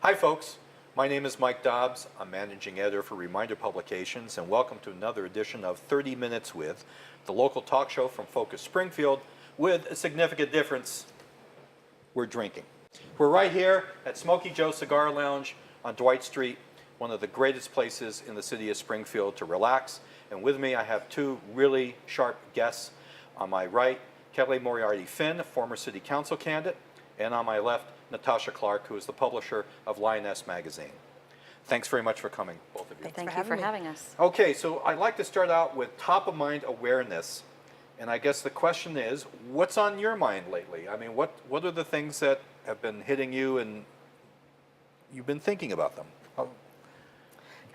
Hi folks, my name is Mike Dobbs. I'm Managing Editor for Reminder Publications, and welcome to another edition of 30 Minutes With, the local talk show from Focus Springfield with a significant difference: we're drinking. We're right here at Smokey Joe's Cigar Lounge on Dwight Street, one of the greatest places in the city of Springfield to relax. And with me I have two really sharp guests. On my right, Kelli Moriarty Finn, a former city council candidate, and on my left, Natasha Clark, who is the publisher of Lioness magazine. Thanks very much for coming, both of you. Thank you for having us. Okay, so I'd like to start out with top-of-mind awareness. And I guess the question is, what's on your mind lately? I mean, what are the things that have been hitting you and you've been thinking about them?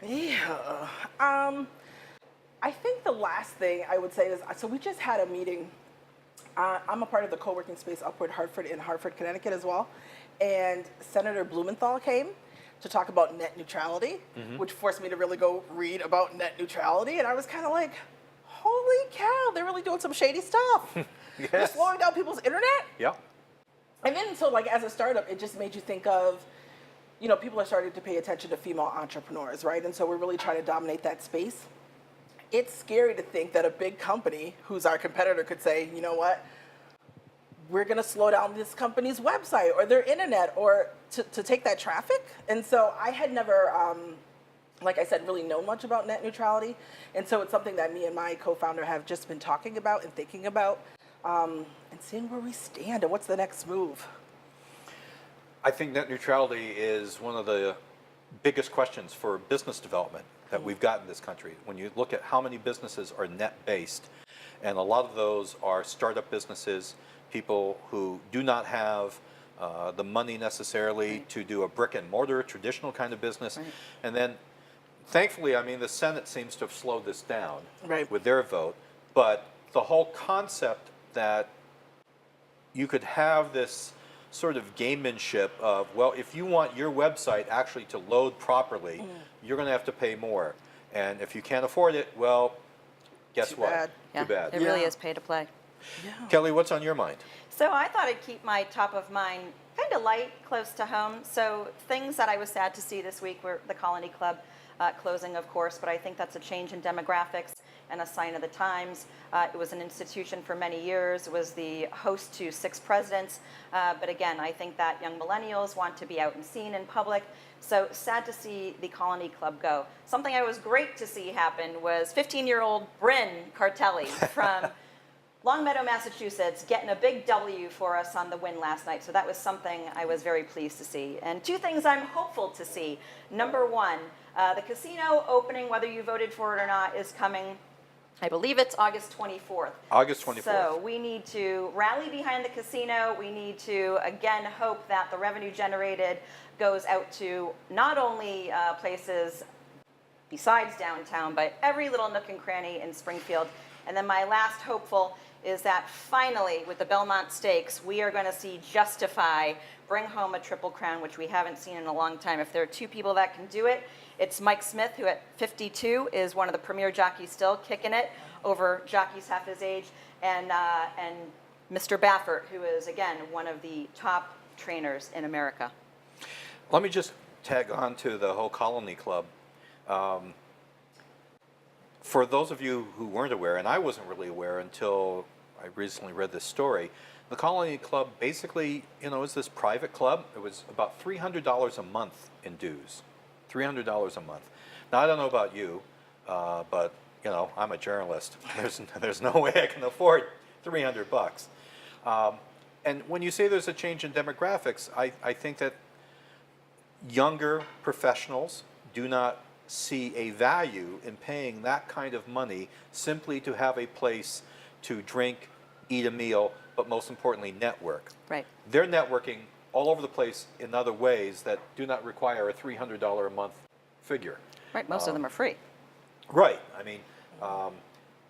Yeah. I think the last thing I would say is, so we just had a meeting. I'm a part of the co-working space Upward Hartford in Hartford, Connecticut as well. And Senator Blumenthal came to talk about net neutrality, which forced me to really go read about net neutrality. And I was kind of like, holy cow, they're really doing some shady stuff. Yes. They're slowing down people's internet. Yeah. And then, so like as a startup, it just made you think of, you know, people are starting to pay attention to female entrepreneurs, right? And so we're really trying to dominate that space. It's scary to think that a big company who's our competitor could say, you know what, we're going to slow down this company's website or their internet or to take that traffic. And so I had never, like I said, really known much about net neutrality. And so it's something that me and my co-founder have just been talking about and thinking about and seeing where we stand and what's the next move. I think net neutrality is one of the biggest questions for business development that we've got in this country. When you look at how many businesses are net-based, and a lot of those are startup businesses, people who do not have the money necessarily to do a brick and mortar, traditional kind of business. And then, thankfully, I mean, the Senate seems to have slowed this down with their vote, but the whole concept that you could have this sort of gamemanship of, well, if you want your website actually to load properly, you're going to have to pay more. And if you can't afford it, well, guess what? Bad. Yeah, Too bad. it really is pay to play. Yeah. Kelli, what's on your mind? So I thought I'd keep my top of mind kind of light, close to home. So things that I was sad to see this week were the Colony Club closing, of course, but I think that's a change in demographics and a sign of the times. It was an institution for many years. It was the host to 6 presidents. But again, I think that young millennials want to be out and seen in public. So sad to see the Colony Club go. Something I was great to see happen was 15-year-old Bryn Cartelli from Longmeadow, Massachusetts, getting a big W for us on the win last night. So that was something I was very pleased to see. And 2 things I'm hopeful to see. Number 1, the casino opening, whether you voted for it or not, is coming. I believe it's August 24th. August 24th. So we need to rally behind the casino. We need to, again, hope that the revenue generated goes out to not only places besides downtown, but every little nook and cranny in Springfield. And then my last hopeful is that finally, with the Belmont Stakes, we are going to see Justify bring home a Triple Crown, which we haven't seen in a long time. If there are 2 people that can do it, it's Mike Smith, who at 52 is one of the premier jockeys still, kicking it over jockeys half his age, and Mr. Baffert, who is, again, one of the top trainers in America. Let me just tag on to the whole Colony Club. For those of you who weren't aware, and I wasn't really aware until I recently read this story, the Colony Club basically, you know, is this private club. It was about $300 a month in dues. $300 a month. Now, I don't know about you, but, you know, I'm a journalist. There's no way I can afford $300. And when you say there's a change in demographics, I think that younger professionals do not see a value in paying that kind of money simply to have a place to drink, eat a meal, but most importantly, network. Right. They're networking all over the place in other ways that do not require a $300 a month figure. Right, most of them are free. Right, I mean,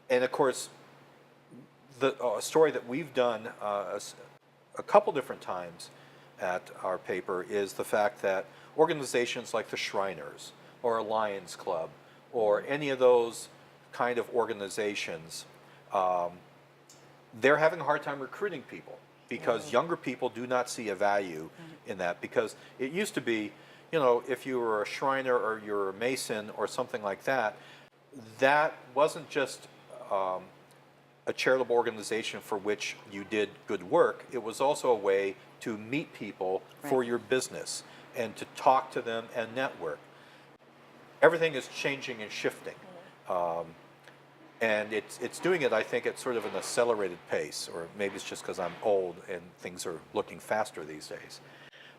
and of course, the story that we've done a couple different times at our paper is the fact that organizations like the Shriners or a Lions Club or any of those kind of organizations, they're having a hard time recruiting people because younger people do not see a value in that. Because it used to be, if you were a Shriner or you're a Mason or something like that, that wasn't just a charitable organization for which you did good work. It was also a way to meet people for your business and to talk to them and network. Everything is changing and shifting. And it's doing it, I think, at sort of an accelerated pace, or maybe it's just because I'm old and things are looking faster these days.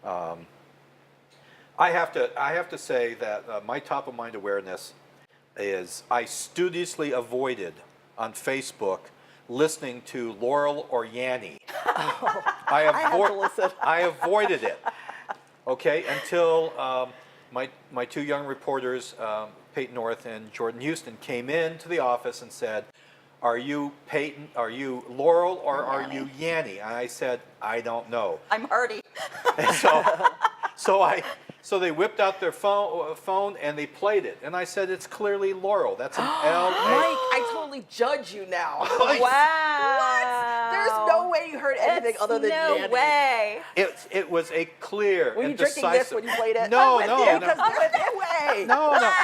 I have to say that my top of mind awareness is I studiously avoided on Facebook listening to Laurel or Yanny. I had to listen. I avoided it. Okay, until my two young reporters, Peyton North and Jordan Houston, came into the office and said, "Are you Peyton? Are you Laurel or are you Yanny?" And I said, "I don't know." I'm Hardy. And so they whipped out their phone and they played it, and I said, "It's clearly Laurel. That's an L." Mike, I totally judge you now. Wow. What? There's no way you heard anything other than no Yanny. way. It was a clear Were you and drinking decisive. this when you played it? No, I'm no, with you, no. 'cause there's no way. No.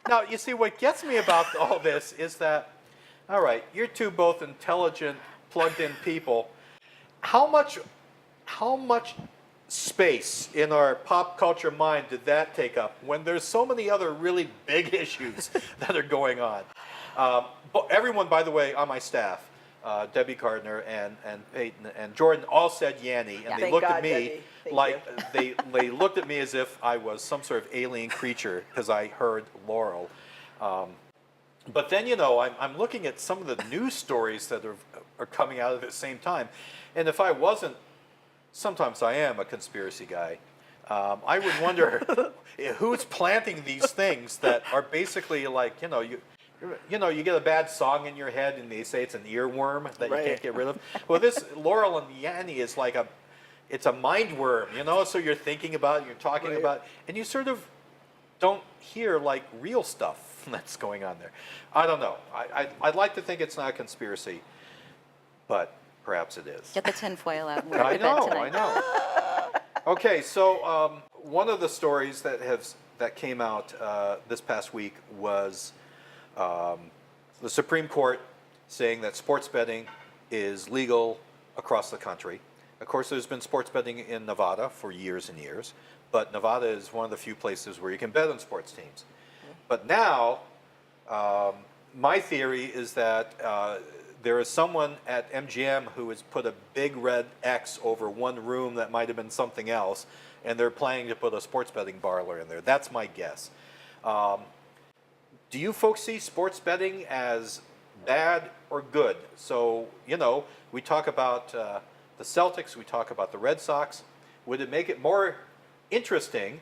Now, you see, what gets me about all this is that, all right, you're two both intelligent, plugged-in people. How much space in our pop culture mind did that take up when there's so many other really big issues that are going on? But everyone, by the way, on my staff, Debbie Gardner and Peyton and Jordan all said Yanny, and they Thank looked God, at me Debbie. Thank like they looked at me as if I was some sort of alien creature because I heard Laurel. But then I'm looking at some of the news stories that are coming out at the same time, and if I wasn't, sometimes I am a conspiracy guy. I would wonder who's planting these things that are basically like you get a bad song in your head and they say it's an earworm that you can't get rid of. Well, this Laurel and Yanny is like it's a mind worm, so you're thinking about it, you're talking about it, and you sort of don't hear like real stuff that's going on there. I don't know. I'd like to think it's not a conspiracy, but perhaps it is. Get the tinfoil out. And we're I to bed know, tonight. I know. Okay, so one of the stories that came out this past week was the Supreme Court saying that sports betting is legal across the country. Of course, there's been sports betting in Nevada for years and years, but Nevada is one of the few places where you can bet on sports teams. But now, my theory is that there is someone at MGM who has put a big red X over one room that might have been something else, and they're planning to put a sports betting parlor in there. That's my guess. Do you folks see sports betting as bad or good? So, we talk about the Celtics, we talk about the Red Sox. Would it make it more interesting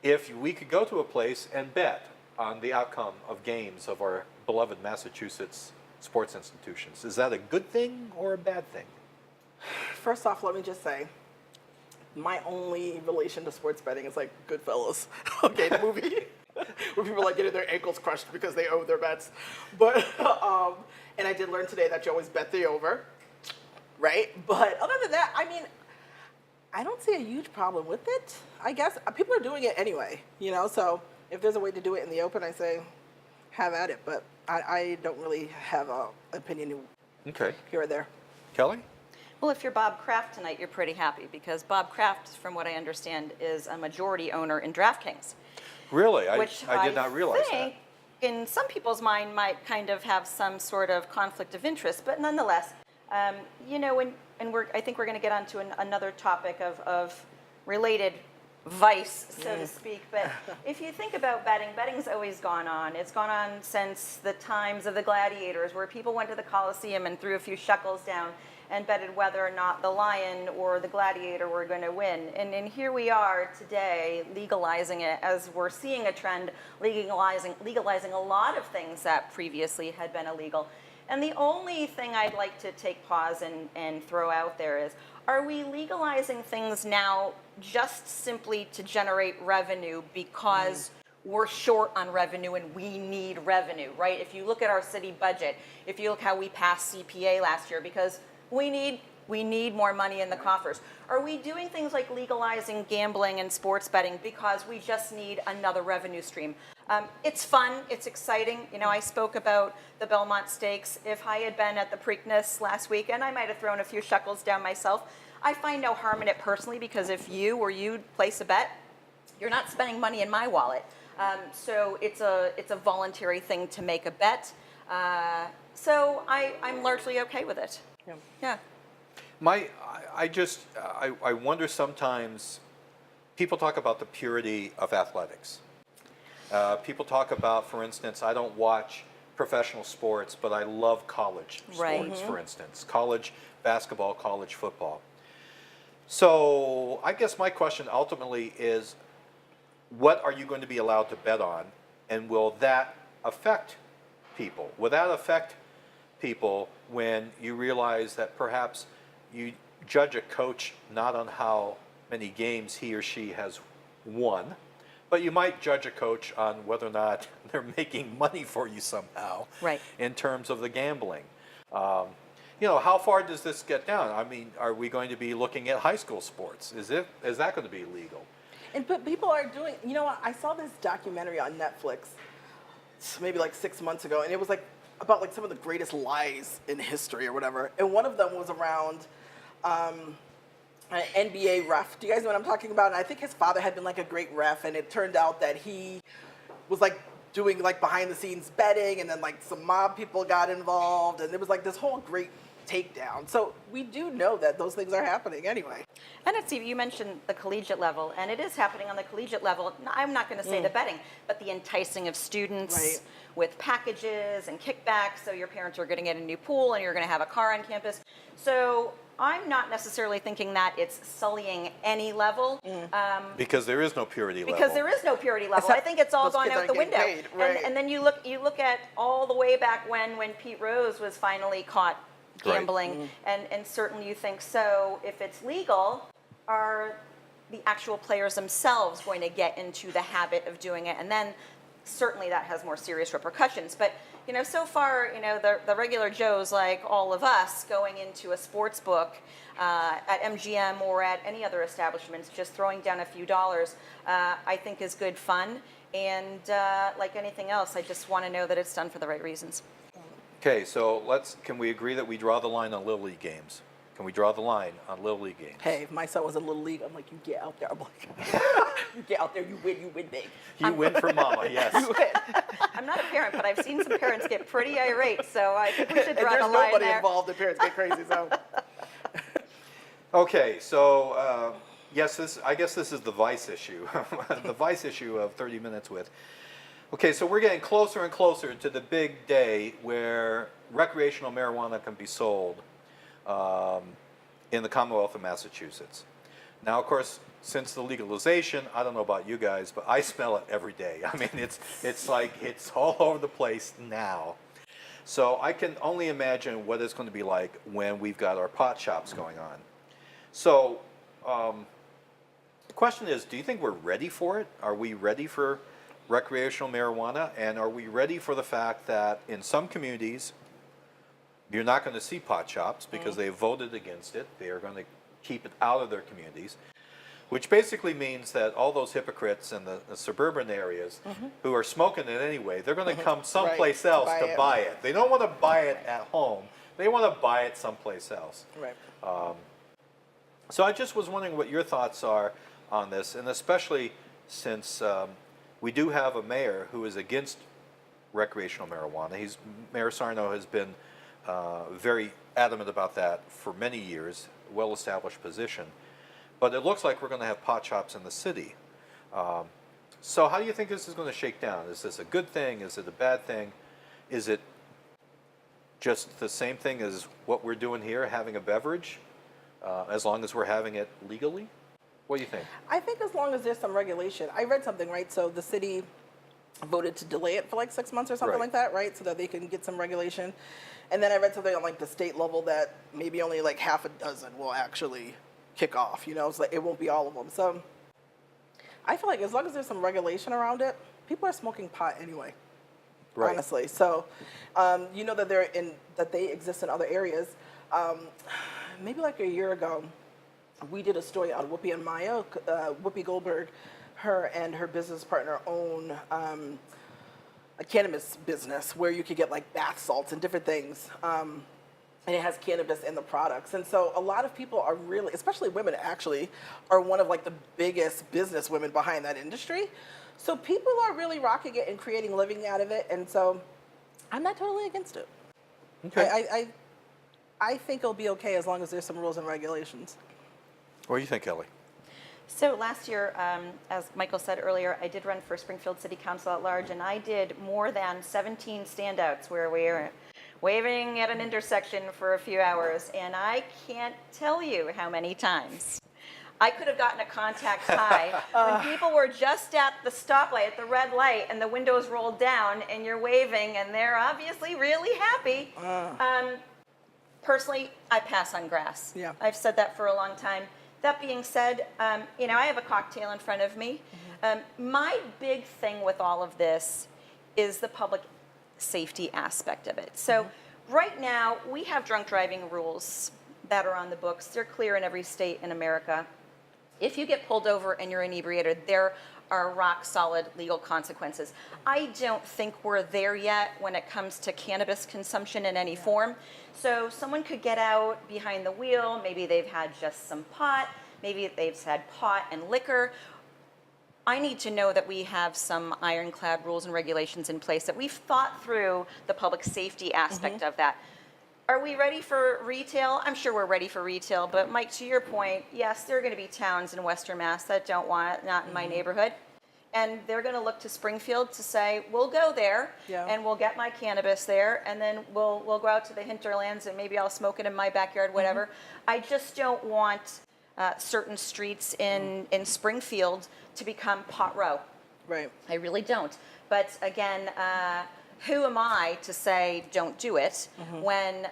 if we could go to a place and bet on the outcome of games of our beloved Massachusetts sports institutions? Is that a good thing or a bad thing? First off, let me just say, my only relation to sports betting is like Goodfellas, okay, the movie, where people are like getting their ankles crushed because they owe their bets. But, and I did learn today that you always bet the over, right? But other than that, I mean, I don't see a huge problem with it. I guess people are doing it anyway, so if there's a way to do it in the open, I say, have at it. But I don't really have an opinion here or there. Kelly? Well, if you're Bob Kraft tonight, you're pretty happy because Bob Kraft, from what I understand, is a majority owner in DraftKings. Really? I Which did not realize think, that. in some people's mind, might kind of have some sort of conflict of interest, but nonetheless, I think we're going to get onto another topic of related vice, so to speak. But if you think about betting's always gone on. It's gone on since the times of the gladiators, where people went to the Colosseum and threw a few shekels down and betted whether or not the lion or the gladiator were going to win. And here we are today legalizing it, as we're seeing a trend, legalizing a lot of things that previously had been illegal. And the only thing I'd like to take pause and throw out there is, are we legalizing things now just simply to generate revenue because we're short on revenue and we need revenue, right? If you look at our city budget, if you look how we passed CPA last year, because we need We need more money in the coffers. Are we doing things like legalizing gambling and sports betting because we just need another revenue stream? It's fun, it's exciting. You know, I spoke about the Belmont Stakes. If I had been at the Preakness last weekend, I might have thrown a few shekels down myself. I find no harm in it personally, because if you or you place a bet, you're not spending money in my wallet. So it's a voluntary thing to make a bet. So I'm largely okay with it. Yeah. I wonder sometimes, people talk about the purity of athletics. People talk about, for instance, I don't watch professional sports, but I love college sports, for instance, college basketball, college football. So I guess my question ultimately is, what are you going to be allowed to bet on, and will that affect people? Will that affect people when you realize that perhaps you judge a coach not on how many games he or she has won, but you might judge a coach on whether or not they're making money for you somehow, right, in terms of the gambling. You know, how far does this get down? I mean, are we going to be looking at high school sports? Is that going to be illegal? But people are doing, you know what, I saw this documentary on Netflix maybe like 6 months ago, and it was like about like some of the greatest lies in history or whatever. And one of them was around an NBA ref. Do you guys know what I'm talking about? And I think his father had been like a great ref, and it turned out that he was like doing like behind the scenes betting, and then like some mob people got involved, and there was like this whole great takedown. So we do know that those things are happening anyway. And Steve, you mentioned the collegiate level, and it is happening on the collegiate level. I'm not going to say the betting, but the enticing of students with packages and kickbacks. So your parents are going to get a new pool, and you're going to have a car on campus. So I'm not necessarily thinking that it's sullying any level. Because there is no purity level. Because there is no purity level. I think it's all Those gone kids out the aren't window. getting paid, right. And then you look at all the way back when Pete Rose was finally caught gambling, and certainly you think, so if it's legal, are the actual players themselves going to get into the habit of doing it? And then certainly that has more serious repercussions. But you know, so far, you know, the regular Joes like all of us going into a sports book at MGM or at any other establishments, just throwing down a few dollars, I think is good fun. And like anything else, I just want to know that it's done for the right reasons. Okay, so can we agree that we draw the line on Little League games? Can we draw the line on Little League games? Hey, if my son was in Little League, I'm like, you get out there. I'm like, you get out there, you win big. You win for mama, yes. You win. I'm not a parent, but I've seen some parents get pretty irate, so I think we should draw And the there's line nobody there. involved if parents get crazy, so. Okay, so yes, I guess this is the vice issue, the vice issue of 30 Minutes with. Okay, so we're getting closer and closer to the big day where recreational marijuana can be sold in the Commonwealth of Massachusetts. Now, of course, since the legalization, I don't know about you guys, but I smell it every day. I mean, it's like it's all over the place now. So I can only imagine what it's going to be like when we've got our pot shops going on. So the question is, do you think we're ready for it? Are we ready for recreational marijuana? And are we ready for the fact that in some communities, you're not going to see pot shops because they voted against it. They are going to keep it out of their communities, which basically means that all those hypocrites in the suburban areas who are smoking it anyway, they're going to come someplace else to buy it. They don't want to buy it at home. They want to buy it someplace else. Right. So I just was wondering what your thoughts are on this, and especially since we do have a mayor who is against recreational marijuana. Mayor Sarno has been very adamant about that for many years, well-established position. But it looks like we're going to have pot shops in the city. So how do you think this is going to shake down? Is this a good thing? Is it a bad thing? Is it just the same thing as what we're doing here, having a beverage, as long as we're having it legally? What do you think? I think as long as there's some regulation. I read something, right? So the city voted to delay it for like 6 months or something like that, right? So that they can get some regulation. And then I read something on like the state level that maybe only like half a dozen will actually kick off, you know? It's like it won't be all of them. So I feel like as long as there's some regulation around it, people are smoking pot anyway. Right. Honestly. So you know that they exist in other areas. maybe like a year ago, we did a story on Whoopi and Maya. Whoopi Goldberg, her and her business partner own a cannabis business where you could get like bath salts and different things. And it has cannabis in the products. And so a lot of people are really, especially women actually, are one of like the biggest business women behind that industry. So people are really rocking it and creating a living out of it. And so I'm not totally against it. Okay. I think it'll be okay as long as there's some rules and regulations. What do you think, Kelli? So last year, as Michael said earlier, I did run for Springfield City Council at large, and I did more than 17 standouts where we were waving at an intersection for a few hours, and I can't tell you how many times I could have gotten a contact high when people were just at the stoplight, at the red light, and the windows rolled down, and you're waving, and they're obviously really happy. Personally, I pass on grass. Yeah. I've said that for a long time. That being said, I have a cocktail in front of me. My big thing with all of this is the public safety aspect of it. So right now, we have drunk driving rules that are on the books. They're clear in every state in America. If you get pulled over and you're inebriated, there are rock solid legal consequences. I don't think we're there yet when it comes to cannabis consumption in any form. So someone could get out behind the wheel, maybe they've had just some pot, maybe they've had pot and liquor. I need to know that we have some ironclad rules and regulations in place, that we've thought through the public safety aspect of that. Are we ready for retail? I'm sure we're ready for retail, but Mike, to your point, yes, there are going to be towns in Western Mass that don't want it, not in my neighborhood. And they're going to look to Springfield to say, we'll go there, and we'll get my cannabis there, and then we'll go out to the hinterlands, and maybe I'll smoke it in my backyard, whatever. I just don't want certain streets in Springfield to become pot row. Right. I really don't. But again, who am I to say don't do it when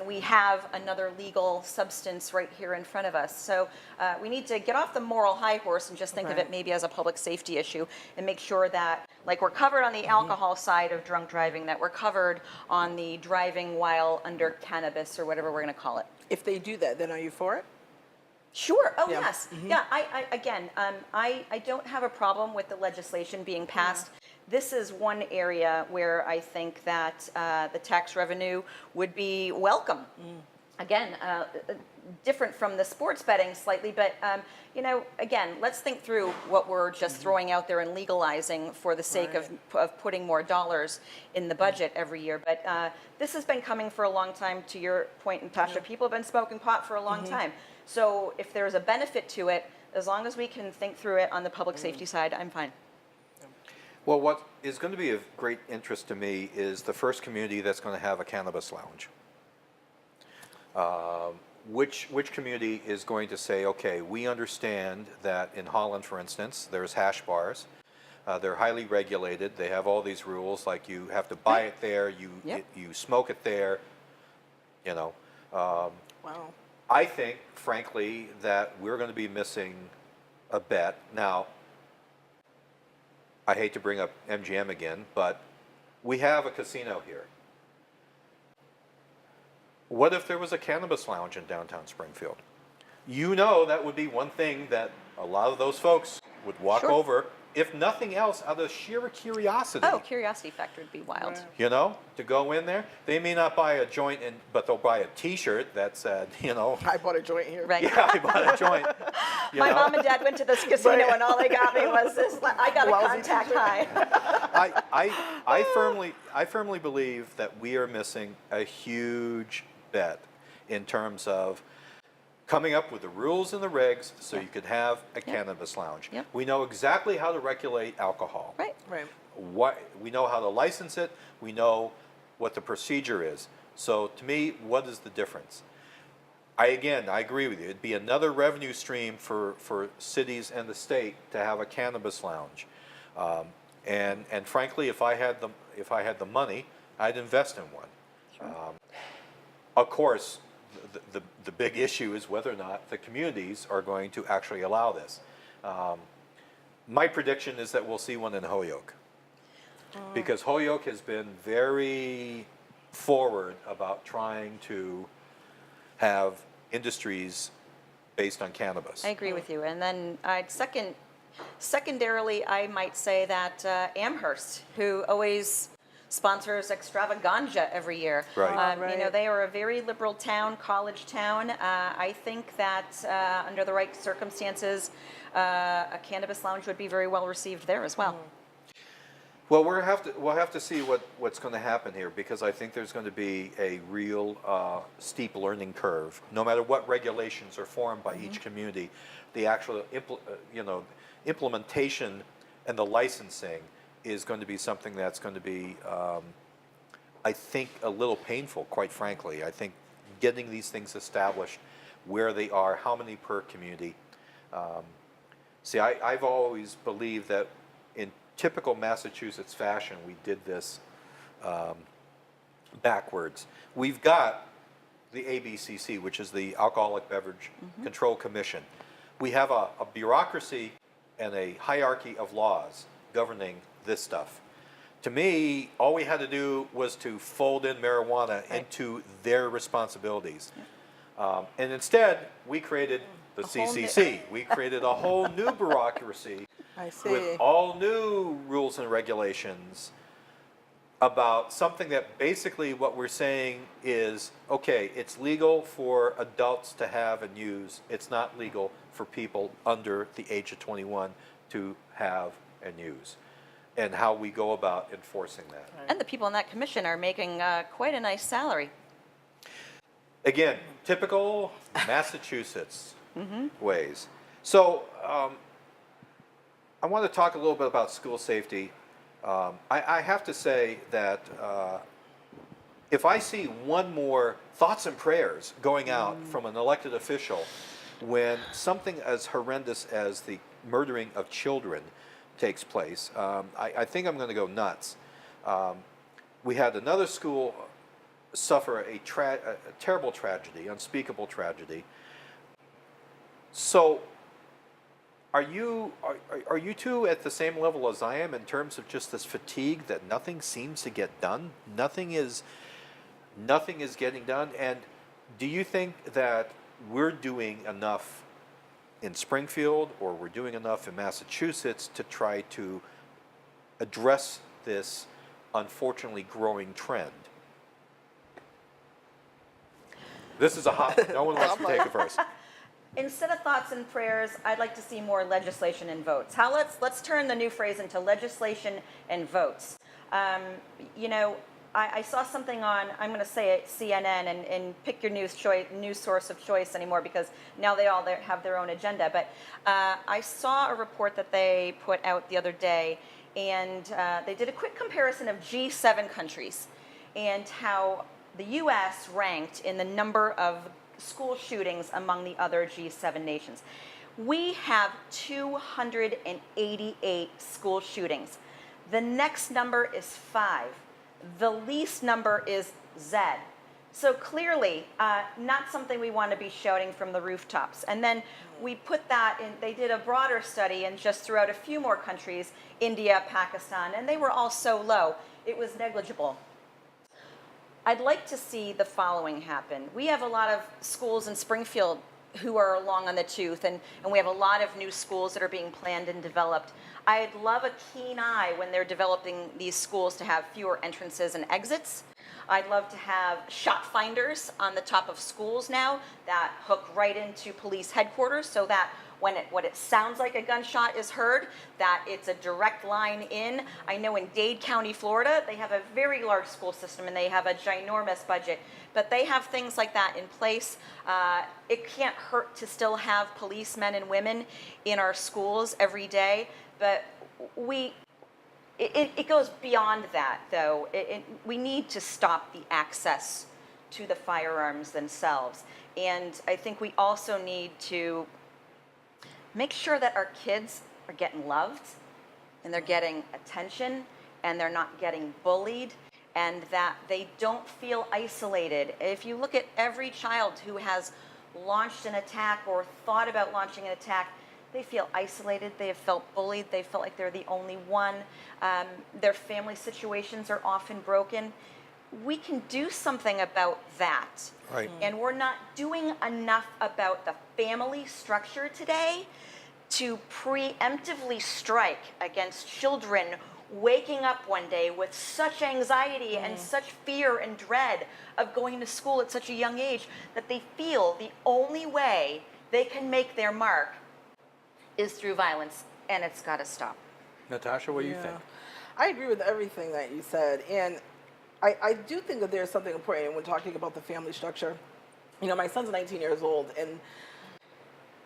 we have another legal substance right here in front of us? So we need to get off the moral high horse and just think of it maybe as a public safety issue, and make sure that, like, we're covered on the alcohol side of drunk driving, that we're covered on the driving while under cannabis or whatever we're going to call it. If they do that, then are you for it? Sure. Oh, yes. Yeah. I don't have a problem with the legislation being passed. This is one area where I think that the tax revenue would be welcome. Again, different from the sports betting slightly, but again, let's think through what we're just throwing out there and legalizing for the sake of putting more dollars in the budget every year. But this has been coming for a long time. To your point, Natasha, people have been smoking pot for a long time. So if there's a benefit to it, as long as we can think through it on the public safety side, I'm fine. Well, what is going to be of great interest to me is the first community that's going to have a cannabis lounge. Which community is going to say, okay, we understand that in Holland, for instance, there's hash bars. They're highly regulated. They have all these rules, like you have to buy it there, you smoke it there, Wow. I think, frankly, that we're going to be missing a bet. Now, I hate to bring up MGM again, but we have a casino here. What if there was a cannabis lounge in downtown Springfield? That would be one thing that a lot of those folks would walk over, if nothing else, out of sheer curiosity. Oh, curiosity factor would be wild. To go in there. They may not buy a joint, but they'll buy a T-shirt that said, I bought a joint here. Right. Yeah, I bought a joint. My mom and dad went to this casino, and all they got me was this. I got a contact high. I firmly believe that we are missing a huge bet in terms of coming up with the rules and the regs so you could have a cannabis lounge. Yep. We know exactly how to regulate alcohol. Right. We know how to license it. We know what the procedure is. So to me, what is the difference? I agree with you. It'd be another revenue stream for cities and the state to have a cannabis lounge. And frankly, if I had the money, I'd invest in one. Sure. Of course, the big issue is whether or not the communities are going to actually allow this. My prediction is that we'll see one in Holyoke, because Holyoke has been very forward about trying to have industries based on cannabis. I agree with you. And then secondarily, I might say that Amherst, who always sponsors Extravaganza every year. Right. You know, they are a very liberal town, college town. I think that under the right circumstances, a cannabis lounge would be very well received there as well. Well, we'll have to see what's going to happen here, because I think there's going to be a real steep learning curve. No matter what regulations are formed by each community, the actual implementation and the licensing is going to be something that's going to be, I think, a little painful, quite frankly. I think getting these things established, where they are, how many per community. See, I've always believed that in typical Massachusetts fashion, we did this backwards. We've got the ABCC, which is the Alcoholic Beverage Control Commission. We have a bureaucracy and a hierarchy of laws governing this stuff. To me, all we had to do was to fold in marijuana into their responsibilities. And instead, we created the CCC. We created a whole new bureaucracy I see. with all new rules and regulations about something that basically what we're saying is, okay, it's legal for adults to have and use. It's not legal for people under the age of 21 to have and use. And how we go about enforcing that. And the people in that commission are making quite a nice salary. Again, typical Massachusetts ways. So I want to talk a little bit about school safety. I have to say that if I see one more thoughts and prayers going out from an elected official when something as horrendous as the murdering of children takes place, I think I'm going to go nuts. We had another school suffer a terrible tragedy, unspeakable tragedy. So, are you two at the same level as I am in terms of just this fatigue that nothing seems to get done? Nothing is getting done. And do you think that we're doing enough in Springfield, or we're doing enough in Massachusetts to try to address this unfortunately growing trend? This is a hot one. No one wants to take it first. Instead of thoughts and prayers, I'd like to see more legislation and votes. Let's turn the new phrase into legislation and votes. You know, I saw something on, I'm going to say it, CNN, and pick your news source of choice anymore, because now they all have their own agenda. But I saw a report that they put out the other day, and they did a quick comparison of G7 countries and how the U.S. ranked in the number of school shootings among the other G7 nations. We have 288 school shootings. The next number is 5. The least number is Z. So clearly, not something we want to be shouting from the rooftops. And then we put that in, they did a broader study and just threw out a few more countries, India, Pakistan, and they were all so low, it was negligible. I'd like to see the following happen. We have a lot of schools in Springfield who are long on the tooth, and we have a lot of new schools that are being planned and developed. I'd love a keen eye when they're developing these schools to have fewer entrances and exits. I'd love to have shot finders on the top of schools now that hook right into police headquarters, so that when it sounds like a gunshot is heard, that it's a direct line in. I know in Dade County, Florida, they have a very large school system and they have a ginormous budget, but they have things like that in place. It can't hurt to still have policemen and women in our schools every day, but it goes beyond that, though. We need to stop the access to the firearms themselves. And I think we also need to make sure that our kids are getting loved and they're getting attention and they're not getting bullied, and that they don't feel isolated. If you look at every child who has launched an attack or thought about launching an attack, they feel isolated, they have felt bullied, they felt like they're the only one. Their family situations are often broken. we can do something about that. Right. And we're not doing enough about the family structure today to preemptively strike against children waking up one day with such anxiety and such fear and dread of going to school at such a young age that they feel the only way they can make their mark is through violence, and it's got to stop. Natasha, what do you think? I agree with everything that you said, and I do think that there's something important when talking about the family structure. You know, my son's 19 years old, and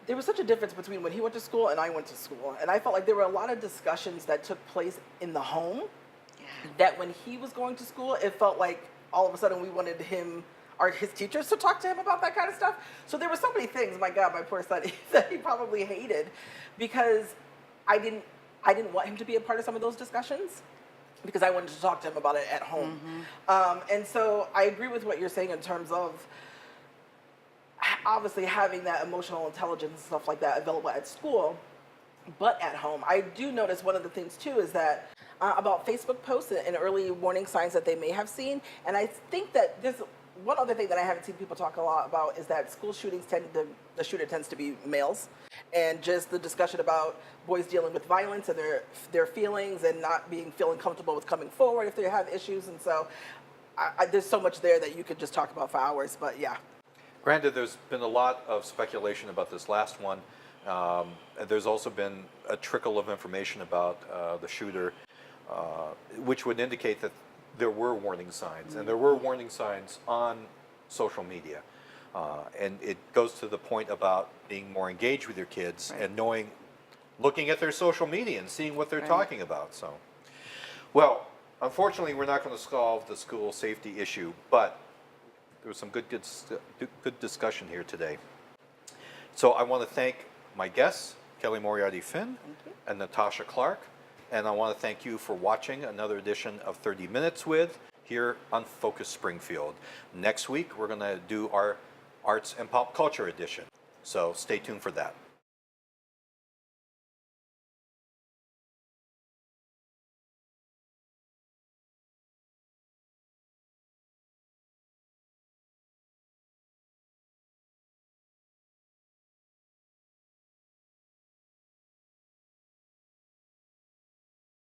there was such a difference between when he went to school and I went to school. And I felt like there were a lot of discussions that took place in the home that when he was going to school, it felt like all of a sudden we wanted him or his teachers to talk to him about that kind of stuff. So there were so many things, my God, my poor son, that he probably hated because I didn't want him to be a part of some of those discussions because I wanted to talk to him about it at home. And so I agree with what you're saying in terms of obviously having that emotional intelligence and stuff like that available at school, but at home. I do notice one of the things too is that about Facebook posts and early warning signs that they may have seen. And I think that there's one other thing that I haven't seen people talk a lot about is that school shootings the shooter tends to be males, and just the discussion about boys dealing with violence and their feelings and not feeling comfortable with coming forward if they have issues. And so there's so much there that you could just talk about for hours, but yeah. Granted, there's been a lot of speculation about this last one. There's also been a trickle of information about the shooter, which would indicate that there were warning signs, and there were warning signs on social media. And it goes to the point about being more engaged with your kids and looking at their social media and seeing what they're talking about. So, well, unfortunately, we're not going to solve the school safety issue, but there was some good discussion here today. So I want to thank my guests, Kelli Moriarty Finn and Natasha Clark. And I want to thank you for watching another edition of 30 Minutes With here on Focus Springfield. Next week, we're going to do our Arts and Pop Culture edition. So stay tuned for that.